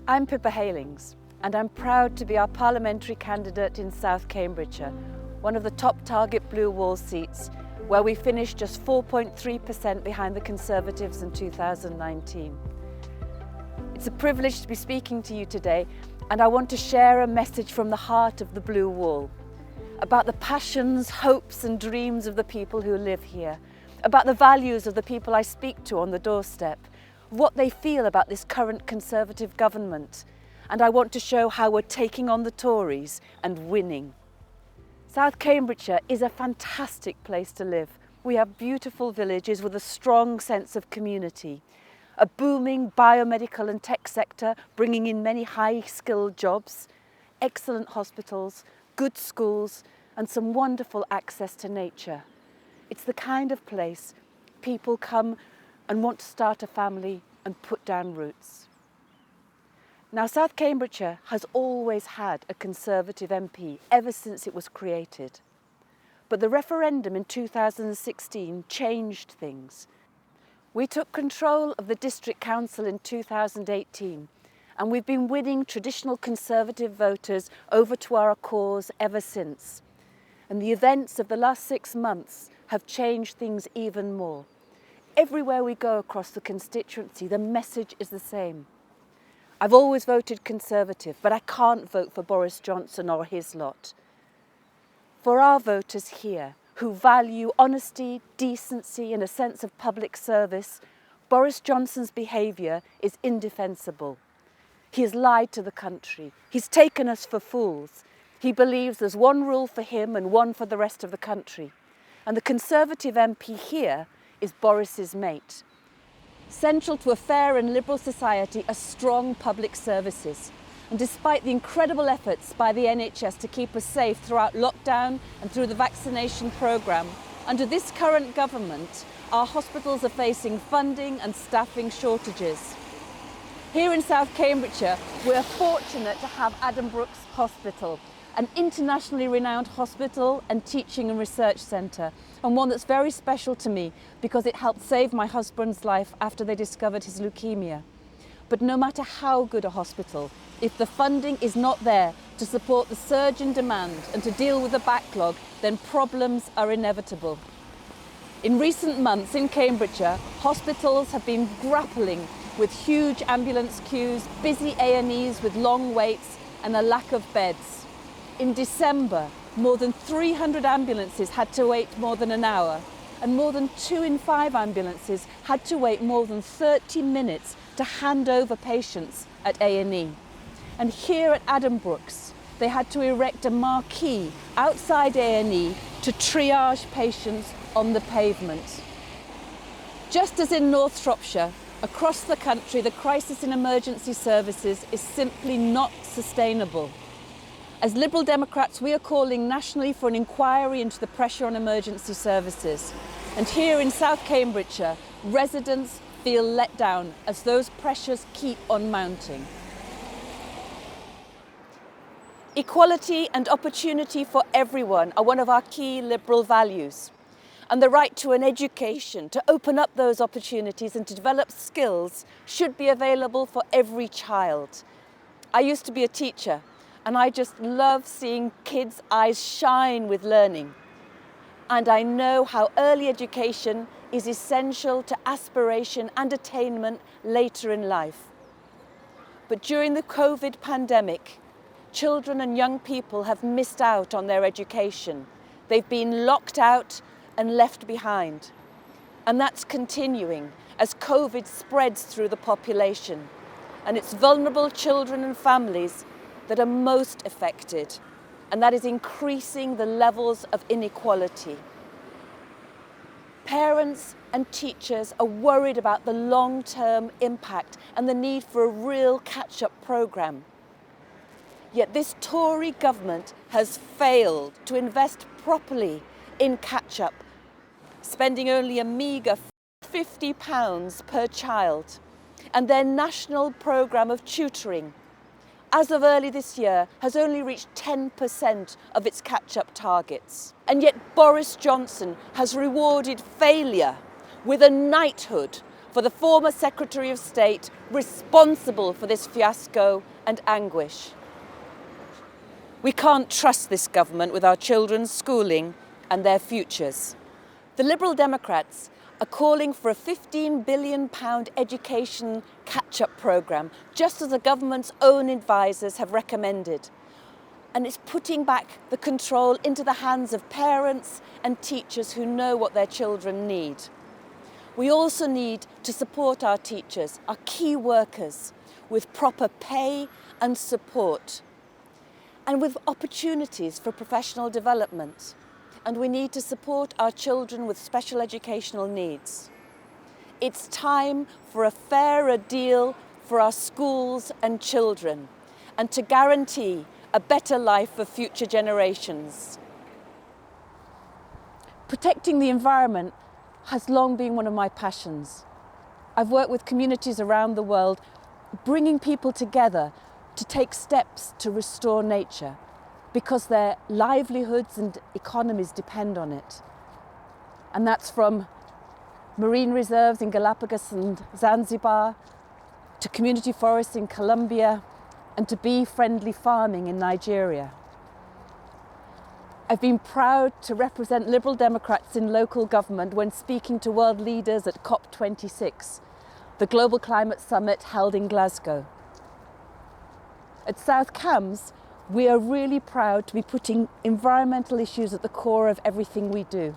I'm Pippa Heylings, and I'm proud to be our parliamentary candidate in South Cambridgeshire, one of the top target blue wall seats, where we finished just 4.3% behind the Conservatives in 2019. It's a privilege to be speaking to you today, and I want to share a message from the heart of the blue wall, about the passions, hopes and dreams of the people who live here, about the values of the people I speak to on the doorstep, what they feel about this current Conservative government, and I want to show how we're taking on the Tories and winning. South Cambridgeshire is a fantastic place to live. We have beautiful villages with a strong sense of community, a booming biomedical and tech sector bringing in many high-skilled jobs, excellent hospitals, good schools and some wonderful access to nature. It's the kind of place people come and want to start a family and put down roots. Now, South Cambridgeshire has always had a Conservative MP ever since it was created. But the referendum in 2016 changed things. We took control of the District Council in 2018, and we've been winning traditional Conservative voters over to our cause ever since. And the events of the last 6 months have changed things even more. Everywhere we go across the constituency, the message is the same. I've always voted Conservative, but I can't vote for Boris Johnson or his lot. For our voters here, who value honesty, decency and a sense of public service, Boris Johnson's behaviour is indefensible. He has lied to the country. He's taken us for fools. He believes there's one rule for him and one for the rest of the country. And the Conservative MP here is Boris's mate. Central to a fair and liberal society are strong public services. And despite the incredible efforts by the NHS to keep us safe throughout lockdown and through the vaccination programme, under this current government, our hospitals are facing funding and staffing shortages. Here in South Cambridgeshire, we're fortunate to have Addenbrooke's Hospital, an internationally renowned hospital and teaching and research centre, and one that's very special to me because it helped save my husband's life after they discovered his leukemia. But no matter how good a hospital, if the funding is not there to support the surge in demand and to deal with the backlog, then problems are inevitable. In recent months in Cambridgeshire, hospitals have been grappling with huge ambulance queues, busy A&Es with long waits and a lack of beds. In December, more than 300 ambulances had to wait more than an hour, and more than 2 in 5 ambulances had to wait more than 30 minutes to hand over patients at A&E. And here at Addenbrooke's, they had to erect a marquee outside A&E to triage patients on the pavement. Just as in North Shropshire, across the country, the crisis in emergency services is simply not sustainable. As Liberal Democrats, we are calling nationally for an inquiry into the pressure on emergency services. And here in South Cambridgeshire, residents feel let down as those pressures keep on mounting. Equality and opportunity for everyone are one of our key Liberal values. And the right to an education, to open up those opportunities and to develop skills should be available for every child. I used to be a teacher, and I just love seeing kids' eyes shine with learning. And I know how early education is essential to aspiration and attainment later in life. But during the COVID pandemic, children and young people have missed out on their education. They've been locked out and left behind. And that's continuing as COVID spreads through the population. And it's vulnerable children and families that are most affected, and that is increasing the levels of inequality. Parents and teachers are worried about the long-term impact and the need for a real catch-up programme. Yet this Tory government has failed to invest properly in catch-up, spending only a meagre £50 per child, and their national programme of tutoring, as of early this year, has only reached 10% of its catch-up targets. And yet Boris Johnson has rewarded failure with a knighthood for the former Secretary of State responsible for this fiasco and anguish. We can't trust this government with our children's schooling and their futures. The Liberal Democrats are calling for a £15 billion education catch-up programme, just as the government's own advisers have recommended. And it's putting back the control into the hands of parents and teachers who know what their children need. We also need to support our teachers, our key workers, with proper pay and support, and with opportunities for professional development. And we need to support our children with special educational needs. It's time for a fairer deal for our schools and children, and to guarantee a better life for future generations. Protecting the environment has long been one of my passions. I've worked with communities around the world, bringing people together to take steps to restore nature, because their livelihoods and economies depend on it. And that's from marine reserves in Galapagos and Zanzibar, to community forests in Colombia, and to bee-friendly farming in Nigeria. I've been proud to represent Liberal Democrats in local government when speaking to world leaders at COP26, the Global Climate Summit held in Glasgow. At South Cambs, we are really proud to be putting environmental issues at the core of everything we do.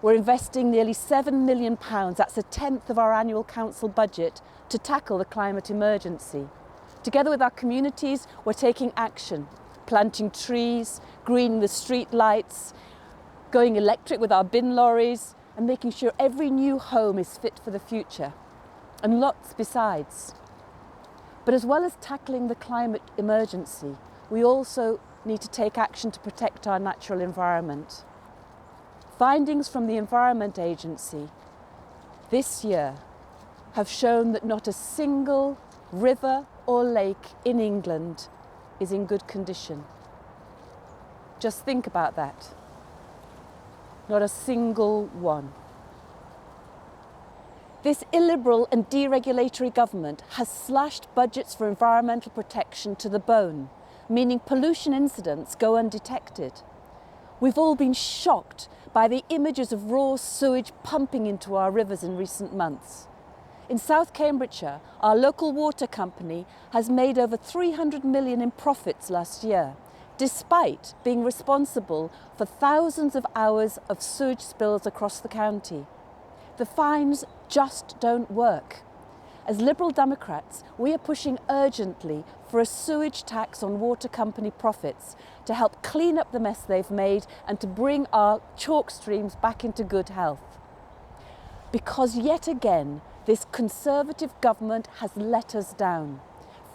We're investing nearly £7 million, that's a tenth of our annual council budget, to tackle the climate emergency. Together with our communities, we're taking action, planting trees, greening the street lights, going electric with our bin lorries, and making sure every new home is fit for the future, and lots besides. But as well as tackling the climate emergency, we also need to take action to protect our natural environment. Findings from the Environment Agency this year have shown that not a single river or lake in England is in good condition. Just think about that. Not a single one. This illiberal and deregulatory government has slashed budgets for environmental protection to the bone, meaning pollution incidents go undetected. We've all been shocked by the images of raw sewage pumping into our rivers in recent months. In South Cambridgeshire, our local water company has made over 300 million in profits last year, despite being responsible for thousands of hours of sewage spills across the county. The fines just don't work. As Liberal Democrats, we are pushing urgently for a sewage tax on water company profits to help clean up the mess they've made and to bring our chalk streams back into good health. Because yet again, this Conservative government has let us down,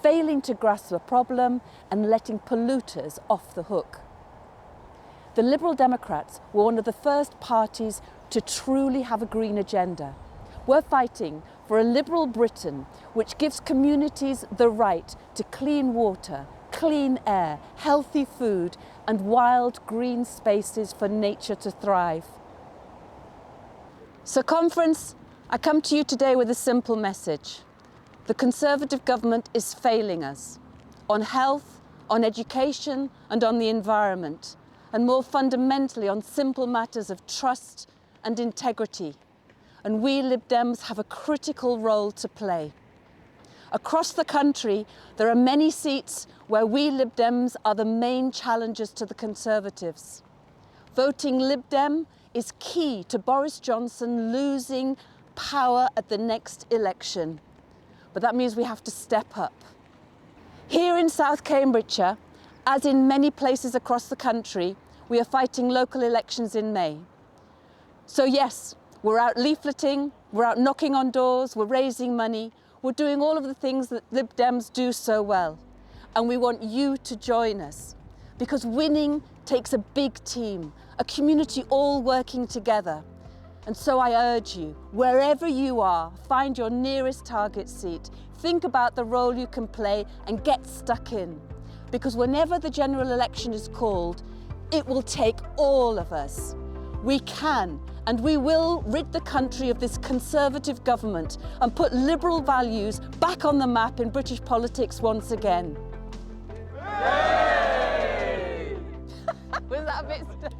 failing to grasp the problem and letting polluters off the hook. The Liberal Democrats were one of the first parties to truly have a green agenda. We're fighting for a liberal Britain which gives communities the right to clean water, clean air, healthy food and wild green spaces for nature to thrive. So conference, I come to you today with a simple message. The Conservative government is failing us on health, on education and on the environment, and more fundamentally on simple matters of trust and integrity. And we Lib Dems have a critical role to play. Across the country, there are many seats where we Lib Dems are the main challengers to the Conservatives. Voting Lib Dem is key to Boris Johnson losing power at the next election. But that means we have to step up. Here in South Cambridgeshire, as in many places across the country, we are fighting local elections in May. So yes, we're out leafleting, we're out knocking on doors, we're raising money, we're doing all of the things that Lib Dems do so well. And we want you to join us, because winning takes a big team, a community all working together. And so I urge you, wherever you are, find your nearest target seat, think about the role you can play and get stuck in. Because whenever the general election is called, it will take all of us. We can And we will rid the country of this Conservative government and put liberal values back on the map in British politics once again. Yay! Was that a bit...